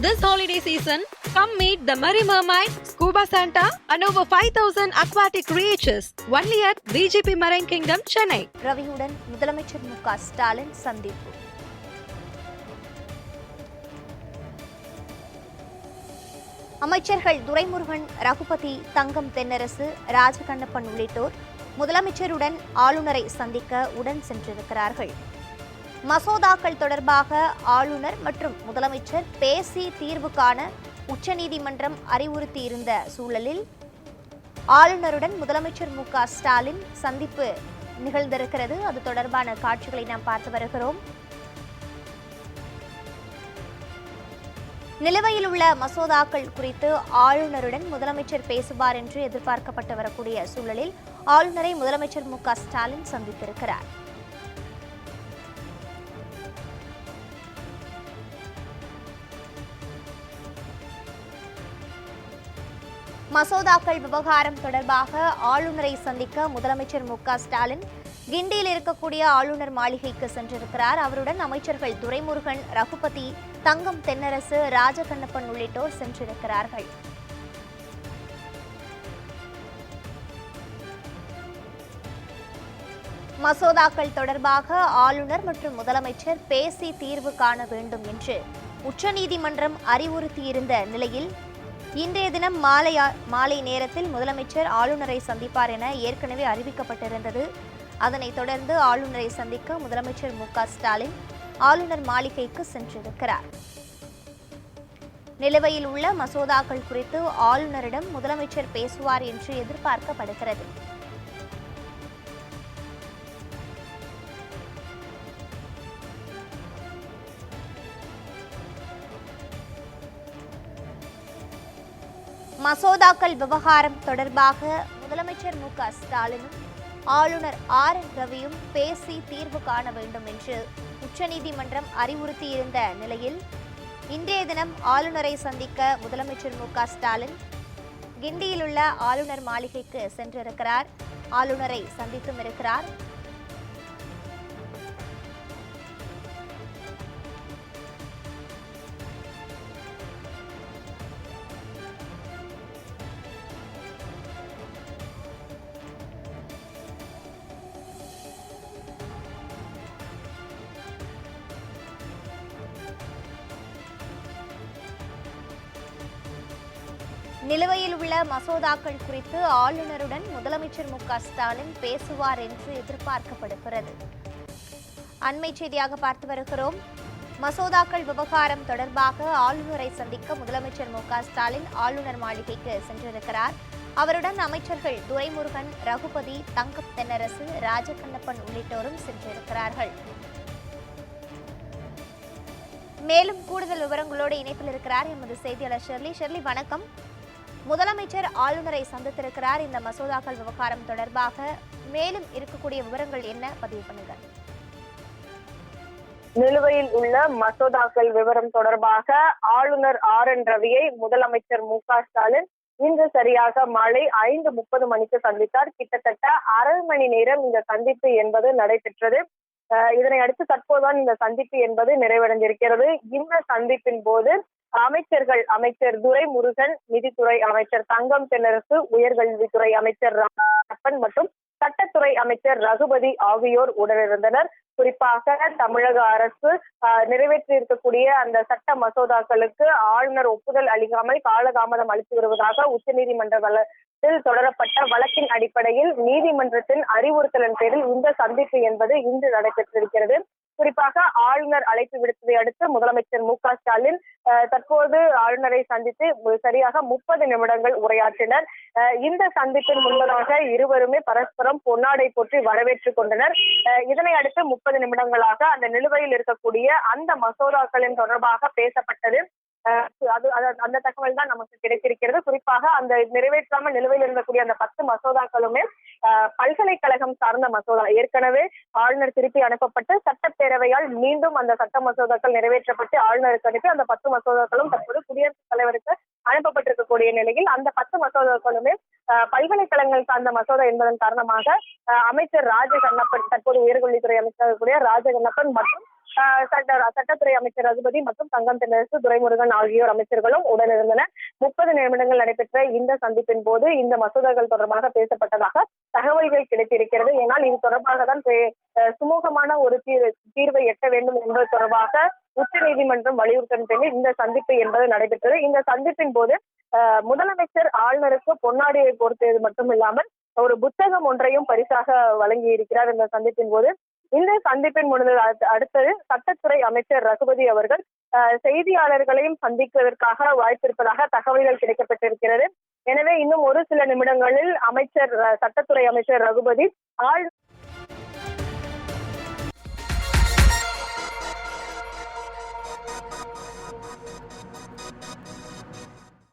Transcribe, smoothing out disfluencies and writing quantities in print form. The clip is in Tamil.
This holiday season, come meet the Merry Mermaid, Scuba Santa and over 5,000 aquatic creatures only at BJP Marine Kingdom, Chennai. ரவியுடன் முதலமைச்சர் மு.க. ஸ்டாலின் சந்திப்பு. அமைச்சர்கள் துரைமுருகன், ரகுபதி, தங்கம் தென்னரசு, ராஜகண்ணப்பன் உள்ளிட்டோர் முதலமைச்சருடன் ஆளுநரை சந்திக்க உடன் சென்றிருக்கிறார்கள். மசோதாக்கள் தொடர்பாக ஆளுநர் மற்றும் முதலமைச்சர் பேசி தீர்வு காண உச்சநீதிமன்றம் அறிவுறுத்தியிருந்த சூழலில் ஆளுநருடன் முதலமைச்சர் மு.க. ஸ்டாலின் சந்திப்பு நிகழ்ந்திருக்கிறது. அது தொடர்பான காட்சிகளை நாம் பார்த்து வருகிறோம். நிலுவையில் உள்ள மசோதாக்கள் குறித்து ஆளுநருடன் முதலமைச்சர் பேசுவார் என்று எதிர்பார்க்கப்பட்டு வரக்கூடிய சூழலில் ஆளுநரை முதலமைச்சர் மு.க. ஸ்டாலின் சந்தித்திருக்கிறார். மசோதாக்கள் விவகாரம் தொடர்பாக ஆளுநரை சந்திக்க முதலமைச்சர் மு.க. ஸ்டாலின் கிண்டியில் இருக்கக்கூடிய ஆளுநர் மாளிகைக்கு சென்றிருக்கிறார். அவருடன் அமைச்சர்கள் துரைமுருகன், ரகுபதி, தங்கம் தென்னரசு, ராஜகண்ணப்பன் உள்ளிட்டோர் சென்றிருக்கிறார்கள். மசோதாக்கள் தொடர்பாக ஆளுநர் மற்றும் முதலமைச்சர் பேசி தீர்வு காண வேண்டும் என்று உச்சநீதிமன்றம் அறிவுறுத்தியிருந்த நிலையில் இன்றைய தினம் மாலை நேரத்தில் முதலமைச்சர் ஆளுநரை சந்திப்பார் என ஏற்கனவே அறிவிக்கப்பட்டிருந்தது. அதனைத் தொடர்ந்து ஆளுநரை சந்திக்க முதலமைச்சர் மு.க. ஸ்டாலின் ஆளுநர் மாளிகைக்கு சென்றிருக்கிறார். நிலுவையில் உள்ள மசோதாக்கள் குறித்து ஆளுநரிடம் முதலமைச்சர் பேசுவார் என்று எதிர்பார்க்கப்படுகிறது. மசோதாக்கள் விவகாரம் தொடர்பாக முதலமைச்சர் மு.க. ஸ்டாலினும் ஆளுநர் ஆர்.என். ரவியும் பேசி தீர்வு காண வேண்டும் என்று உச்சநீதிமன்றம் அறிவுறுத்தியிருந்த நிலையில் இன்றைய தினம் ஆளுநரை சந்திக்க முதலமைச்சர் மு.க. ஸ்டாலின் கிண்டியில் உள்ள ஆளுநர் மாளிகைக்கு சென்றிருக்கிறார். ஆளுநரை சந்தித்தும் இருக்கிறார். நிலுவையில் உள்ள மசோதாக்கள் குறித்து ஆளுநருடன் முதலமைச்சர் மு.க. ஸ்டாலின் பேசுவார் என்று எதிர்பார்க்கப்படுகிறது. அண்மை செய்தியாக பார்த்து வருகிறோம். மசோதாக்கள் விவகாரம் தொடர்பாக ஆளுநரை சந்திக்க முதலமைச்சர் மு.க. ஸ்டாலின் ஆளுநர் மாளிகைக்கு சென்றிருக்கிறார். அவருடன் அமைச்சர்கள் துரைமுருகன், ரகுபதி, தங்கம் தென்னரசு, ராஜகண்ணப்பன் உள்ளிட்டோரும் சென்றிருக்கிறார்கள். மேலும் கூடுதல் விவரங்களோடு இணைப்பில் இருக்கிறார் எமது செய்தியாளர் ஷெர்லி. வணக்கம். முதலமைச்சர் ஆளுநரை சந்தித்திருக்கிறார். இந்த மசோதாக்கள் விவகாரம் தொடர்பாக மேலும் இருக்கக்கூடிய விவரங்கள் என்ன, பதிவு பண்ணுங்க. நிலுவையில் உள்ள மசோதாக்கள் விவரம் தொடர்பாக ஆளுநர் ஆர்.என். ரவியை முதலமைச்சர் மு.க. ஸ்டாலின் இன்று சரியாக மாலை 5:30 மணிக்கு சந்தித்தார். கிட்டத்தட்ட அரை மணி நேரம் இந்த சந்திப்பு என்பது நடைபெற்றது. இதனை அடுத்து தற்போதுதான் இந்த சந்திப்பு என்பது நிறைவடைந்திருக்கிறது. இந்த சந்திப்பின் போது அமைச்சர் துரைமுருகன், நிதித்துறை அமைச்சர் தங்கம் தென்னரசு, உயர்கல்வித்துறை அமைச்சர் ராஜகண்ணப்பன் மற்றும் சட்டத்துறை அமைச்சர் ரகுபதி ஆகியோர் உடனிருந்தனர். குறிப்பாக தமிழக அரசு நிறைவேற்றி இருக்கக்கூடிய அந்த சட்ட மசோதாக்களுக்கு ஆளுநர் ஒப்புதல் அளிக்காமல் காலதாமதம் அளித்து வருவதாக உச்சநீதிமன்றத்தில் தொடரப்பட்ட வழக்கின் அடிப்படையில் நீதிமன்றத்தின் அறிவுறுத்தலின் பேரில் இந்த சந்திப்பு என்பது இன்று நடைபெற்றிருக்கிறது. குறிப்பாக ஆளுநர் அழைப்பு விடுத்ததை அடுத்து முதலமைச்சர் மு.க. ஸ்டாலின் தற்போது ஆளுநரை சந்தித்து சரியாக 30 நிமிடங்கள் உரையாற்றினர். இந்த சந்திப்பின் முன்பதாக இருவருமே பரஸ்பரம் பொன்னாடை போற்றி வரவேற்றுக் கொண்டனர். இதனை அடுத்து 30 நிமிடங்களாக அந்த நிலுவையில் இருக்கக்கூடிய அந்த மசோதாக்களின் தொடர்பாக பேசப்பட்டது. அந்த தகவல் தான் நமக்கு கிடைத்திருக்கிறது. குறிப்பாக அந்த நிறைவேற்றாமல் நிலுவையில் இருக்கக்கூடிய அந்த 10 மசோதாக்களுமே பல்கலைக்கழகம் சார்ந்த மசோதா. ஏற்கனவே ஆளுநர் திருப்பி அனுப்பப்பட்டு சட்டப்பேரவையால் மீண்டும் அந்த சட்ட மசோதாக்கள் நிறைவேற்றப்பட்டு ஆளுநருக்கு அனுப்பி அந்த 10 மசோதாக்களும் தற்போது குடியரசுத் தலைவருக்கு அனுப்பப்பட்டிருக்கக்கூடிய நிலையில் அந்த 10 மசோதாக்களுமே பல்கலைக்கழகங்கள் சார்ந்த மசோதா என்பதன் காரணமாக அமைச்சர் ராஜகண்ணப்பன், தற்போது உயர்கல்வித்துறை அமைச்சர் ராஜகண்ணப்பன் மற்றும் சட்டத்துறை அமைச்சர் ரகுபதி மற்றும் தங்கம் தென்னரசு, துரைமுருகன் ஆகியோர் அமைச்சர்களும் உடனிருந்தனர். 30 நிமிடங்கள் நடைபெற்ற இந்த சந்திப்பின் போது இந்த மசோதாக்கள் தொடர்பாக பேசப்பட்டதாக தகவல்கள் கிடைத்திருக்கிறது. ஏனால் இது தொடர்பாக தான் சுமூகமான ஒரு தீர்வை எட்ட வேண்டும் என்பது தொடர்பாக உச்சநீதிமன்றம் வலியுறுத்தும் பேரில் இந்த சந்திப்பு என்பது நடைபெற்றது. இந்த சந்திப்பின் போது முதலமைச்சர் ஆளுநருக்கு பொன்னாடியை பொறுத்தது மட்டும் இல்லாமல் ஒரு புத்தகம் ஒன்றையும் பரிசாக வழங்கி இருக்கிறார். இந்த சந்திப்பின் போது இந்த சந்திப்பின் அடுத்தது சட்டத்துறை அமைச்சர் ரகுபதி அவர்கள் செய்தியாளர்களையும் சந்திப்பதற்காக வாய்ப்பிருப்பதாக தகவல்கள் கிடைக்கப்பட்டிருக்கிறது. எனவே இன்னும் ஒரு சில நிமிடங்களில் சட்டத்துறை அமைச்சர் ரகுபதி